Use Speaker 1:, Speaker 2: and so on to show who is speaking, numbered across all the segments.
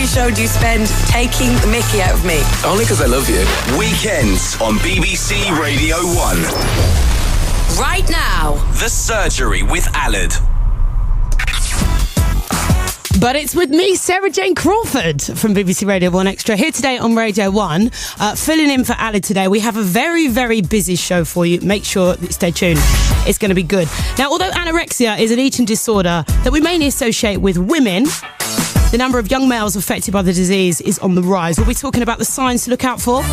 Speaker 1: show do you spend taking the mickey out of me?
Speaker 2: Only because I love you.
Speaker 3: Weekends on BBC Radio 1.
Speaker 1: Right now.
Speaker 3: The Surgery with Aled.
Speaker 4: But it's with me, Sarah Jane Crawford from BBC Radio 1 Extra, here today on Radio 1, filling in for Ali today. We have a very, very busy show for you. Make sure that you stay tuned. It's going to be good. Now, although anorexia is an eating disorder that we mainly associate with women, the number of young males affected by the disease is on the rise. We'll be talking about the signs to look out for.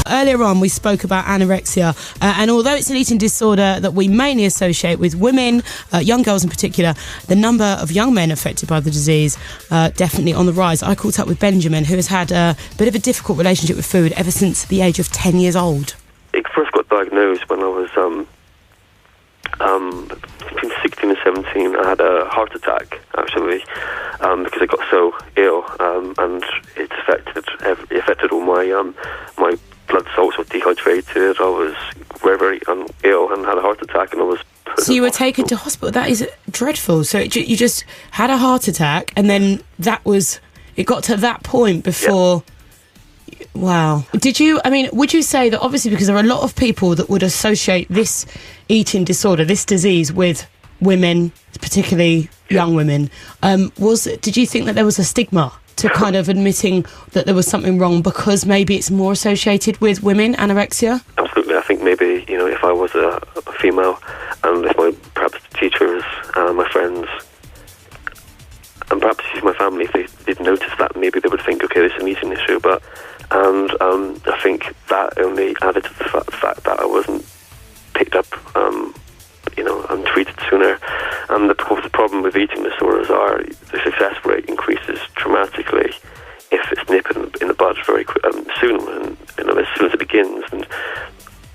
Speaker 4: Earlier on, we spoke about anorexia, and although it's an eating disorder that we mainly associate with women, young girls in particular, the number of young men affected by the disease definitely on the rise. I caught up with Benjamin, who has had a bit of a difficult relationship with food ever since the age of 10 years old.
Speaker 5: It first got diagnosed when I was between 16 and 17. I had a heart attack, actually, because I got so ill, and it affected all my my blood salts were dehydrated. I was very, very ill and had a heart attack, and I was...
Speaker 4: So you were taken to hospital? That is dreadful. So you just had a heart attack, and then it got to that point before... Yeah. Wow. Would you say that, obviously, because there are a lot of people that would associate this eating disorder, this disease, with women, particularly young women, did you think that there was a stigma to kind of admitting that there was something wrong because maybe it's more associated with women, anorexia?
Speaker 5: Absolutely. I think maybe, if I was a female, and if perhaps the teachers, my friends, and perhaps even my family, if they did notice that, maybe they would think, okay, this is an eating issue, and I think that only added to the fact that I wasn't picked up, and treated sooner. And the problem with eating disorders are the success rate increases dramatically if it's nipped in the bud very soon, and as soon as it begins.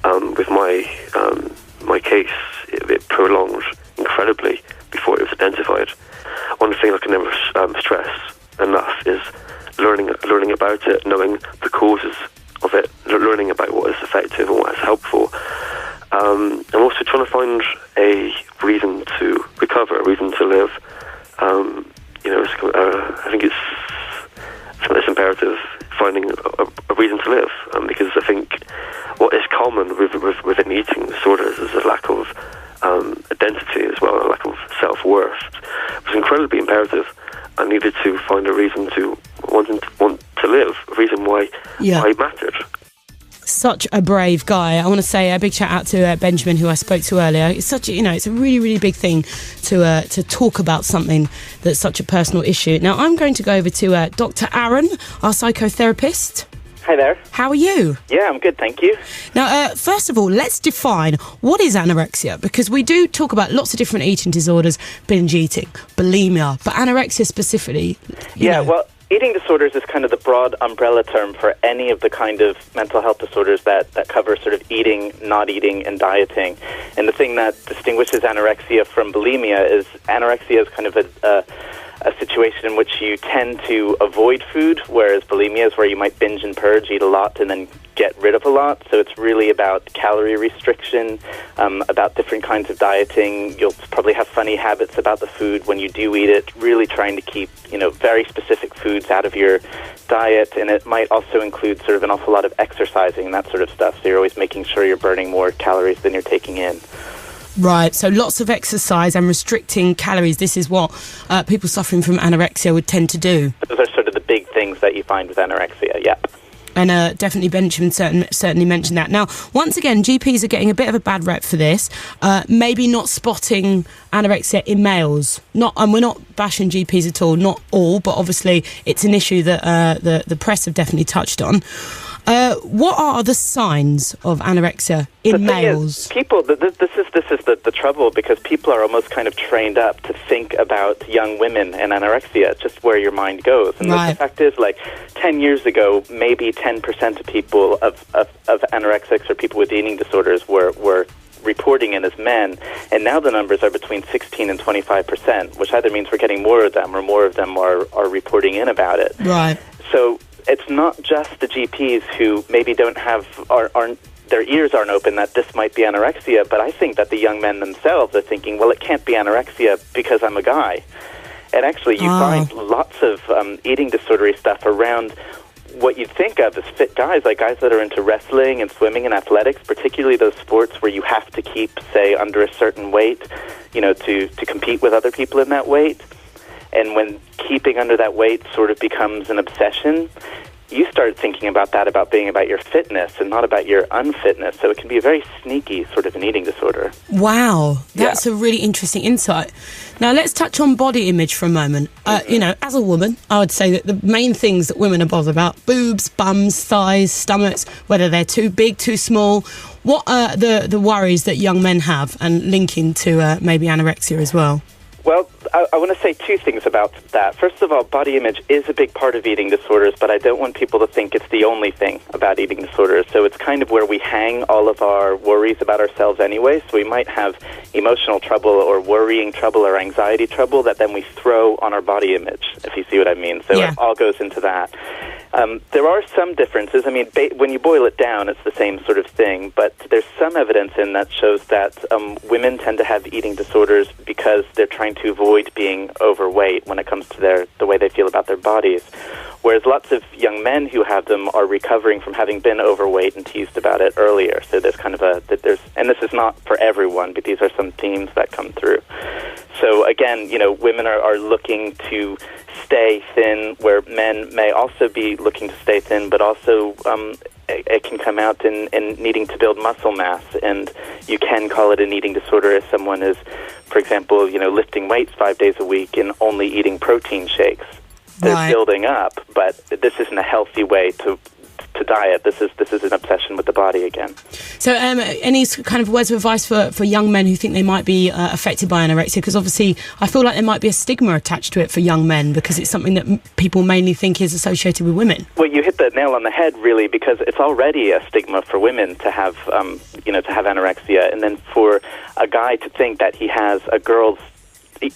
Speaker 5: And with my case, it prolonged incredibly before it was identified. One thing I can never stress enough is learning about it, knowing the causes of it, learning about what is effective and what is helpful. And also trying to find a reason to recover, a reason to live. I think it's imperative finding a reason to live, because I think what is common within eating disorders is a lack of identity as well, a lack of self-worth. It was incredibly imperative. I needed to find a reason to want to live, a reason why I mattered.
Speaker 4: Such a brave guy. I want to say a big shout out to Benjamin, who I spoke to earlier. It's such it's a really, really big thing to talk about something that's such a personal issue. Now I'm going to go over to Dr. Aaron, our psychotherapist.
Speaker 6: Hi there.
Speaker 4: How are you?
Speaker 6: Yeah, I'm good, thank you.
Speaker 4: Now, first of all, let's define what is anorexia, because we do talk about lots of different eating disorders, binge eating, bulimia, but anorexia specifically.
Speaker 6: Well, eating disorders is kind of the broad umbrella term for any of the kind of mental health disorders that cover sort of eating, not eating, and dieting. And the thing that distinguishes anorexia from bulimia is anorexia is kind of a situation in which you tend to avoid food, whereas bulimia is where you might binge and purge, eat a lot, and then get rid of a lot. So it's really about calorie restriction, about different kinds of dieting. You'll probably have funny habits about the food when you do eat it, really trying to keep, very specific foods out of your diet. And it might also include sort of an awful lot of exercising and that sort of stuff. So you're always making sure you're burning more calories than you're taking in.
Speaker 4: Right, so lots of exercise and restricting calories. This is what people suffering from anorexia would tend to do.
Speaker 6: Those are sort of the big things that you find with anorexia, yeah.
Speaker 4: And definitely Benjamin certainly mentioned that. Now, once again, GPs are getting a bit of a bad rep for this. Maybe not spotting anorexia in males. And we're not bashing GPs at all, not all, but obviously it's an issue that the press have definitely touched on. What are the signs of anorexia in males?
Speaker 6: People, this is the trouble, because people are almost kind of trained up to think about young women and anorexia, just where your mind goes. And the fact is, 10 years ago, maybe 10% of people of anorexics or people with eating disorders were reporting in as men, and now the numbers are between 16 and 25%, which either means we're getting more of them or more of them are reporting in about it.
Speaker 4: Right.
Speaker 6: So it's not just the GPs who maybe don't have, aren't, their ears aren't open that this might be anorexia, but I think that the young men themselves are thinking, well, it can't be anorexia because I'm a guy. And actually, you find lots of eating disordery stuff around what you'd think of as fit guys, like guys that are into wrestling and swimming and athletics, particularly those sports where you have to keep, say, under a certain weight, to compete with other people in that weight. And when keeping under that weight sort of becomes an obsession, you start thinking about that, about being about your fitness and not about your unfitness. So it can be a very sneaky sort of an eating disorder.
Speaker 4: Wow, that's a really interesting insight. Now, let's touch on body image for a moment. As a woman, I would say that the main things that women are bothered about, boobs, bums, thighs, stomachs, whether they're too big, too small. What are the worries that young men have, and linking to maybe anorexia as well?
Speaker 6: Well, I want to say two things about that. First of all, body image is a big part of eating disorders, but I don't want people to think it's the only thing about eating disorders. So it's kind of where we hang all of our worries about ourselves anyway. So we might have emotional trouble or worrying trouble or anxiety trouble that then we throw on our body image, if you see what I mean. So it all goes into that. There are some differences. I mean, when you boil it down, it's the same sort of thing, but there's some evidence in that shows that women tend to have eating disorders because they're trying to avoid being overweight when it comes to the way they feel about their bodies. Whereas lots of young men who have them are recovering from having been overweight and teased about it earlier. So there's kind of and this is not for everyone, but these are some themes that come through. So again, women are looking to stay thin, where men may also be looking to stay thin, but also it can come out in needing to build muscle mass, and you can call it an eating disorder if someone is, for example, lifting weights 5 days a week and only eating protein shakes. They're building up, but this isn't a healthy way to diet. This is an obsession with the body again. So
Speaker 4: any kind of words of advice for young men who think they might be affected by anorexia? Because obviously I feel like there might be a stigma attached to it for young men, because it's something that people mainly think is associated with women.
Speaker 6: Well, you hit the nail on the head, really, because it's already a stigma for women to have anorexia, and then for a guy to think that he has a girl's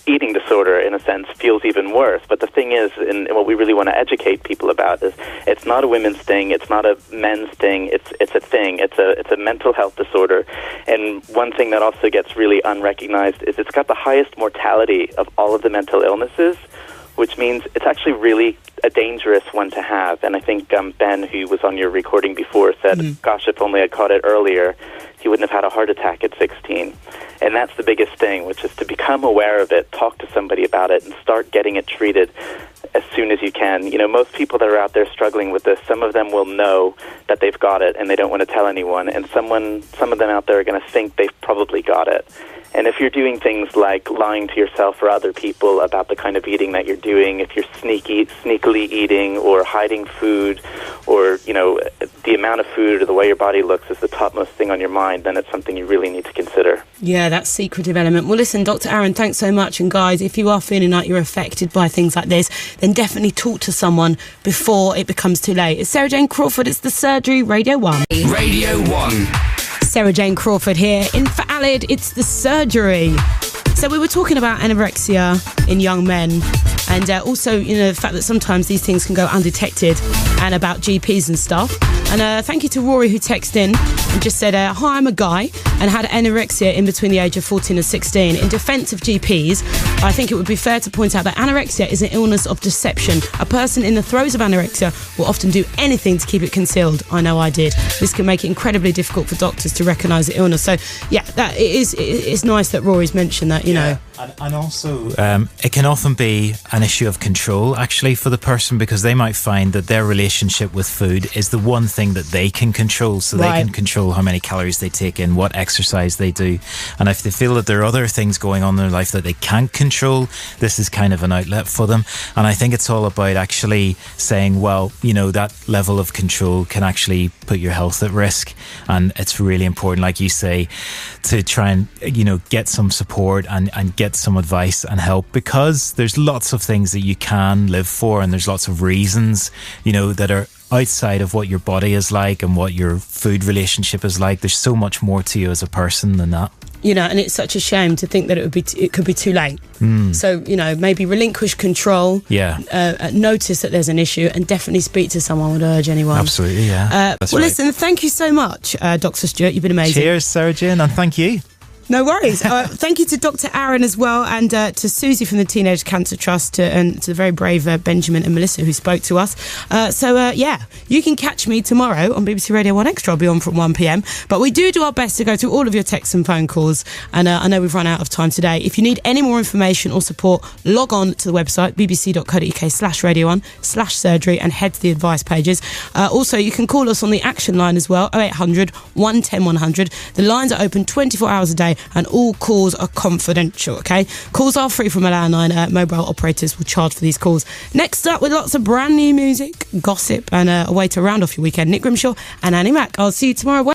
Speaker 6: eating disorder, in a sense, feels even worse. But the thing is, and what we really want to educate people about is, it's not a women's thing, it's not a men's thing, it's a thing. It's a mental health disorder. And one thing that also gets really unrecognized is it's got the highest mortality of all of the mental illnesses, which means it's actually really a dangerous one to have. And I think Ben, who was on your recording before, said, gosh, if only I caught it earlier, he wouldn't have had a heart attack at 16. And that's the biggest thing, which is to become aware of it, talk to somebody about it, and start getting it treated as soon as you can. Most people that are out there struggling with this, some of them will know that they've got it and they don't want to tell anyone, and some of them out there are going to think they've probably got it. And if you're doing things like lying to yourself or other people about the kind of eating that you're doing, if you're sneakily eating or hiding food, or, the amount of food or the way your body looks is the topmost thing on your mind, then it's something you really need to consider.
Speaker 4: Yeah, that secretive element. Well, listen, Dr. Aaron, thanks so much. And guys, if you are feeling like you're affected by things like this, then definitely talk to someone before it becomes too late. It's Sarah Jane Crawford. It's The Surgery, Radio 1.
Speaker 3: Radio 1.
Speaker 4: Sarah Jane Crawford here. In for Alid, it's The Surgery. So we were talking about anorexia in young men, and also, the fact that sometimes these things can go undetected, and about GPs and stuff. And thank you to Rory, who texted in and just said, hi, I'm a guy and had anorexia in between the age of 14 and 16. In defence of GPs, I think it would be fair to point out that anorexia is an illness of deception. A person in the throes of anorexia will often do anything to keep it concealed. I know I did. This can make it incredibly difficult for doctors to recognise the illness. So, yeah, it's nice that Rory's mentioned that, you know.
Speaker 2: And also, it can often be an issue of control, actually, for the person, because they might find that their relationship with food is the one thing that they can control. So they can control how many calories they take in, what exercise they do. And if they feel that there are other things going on in their life that they can't control, this is kind of an outlet for them. And I think it's all about actually saying, well, that level of control can actually put your health at risk. And it's really important, like you say, to try and, get some support and get some advice and help, because there's lots of things that you can live for, and there's lots of reasons, that are outside of what your body is like and what your food relationship is like. There's so much more to you as a person than that.
Speaker 4: And it's such a shame to think that it could be too late. So, maybe relinquish control. Yeah. Notice that there's an issue, and definitely speak to someone. Would urge anyone.
Speaker 2: Absolutely, yeah.
Speaker 4: Listen, thank you so much, Dr. Stewart. You've been amazing.
Speaker 2: Cheers, Sarah Jane, and thank you.
Speaker 4: No worries. Thank you to Dr. Aaron as well, and to Susie from the Teenage Cancer Trust, and to the very brave Benjamin and Melissa who spoke to us. You can catch me tomorrow on BBC Radio 1 Extra. I'll be on from 1 p.m. But we do our best to go through all of your texts and phone calls, and I know we've run out of time today. If you need any more information or support, log on to the website bbc.co.uk/radio1/surgery and head to the advice pages. Also, you can call us on the action line as well, 0800 110 100. The lines are open 24 hours a day, and all calls are confidential, okay? Calls are free from a landline. Mobile operators will charge for these calls. Next up, with lots of brand new music, gossip, and a way to round off your weekend, Nick Grimshaw and Annie Mac. I'll see you tomorrow.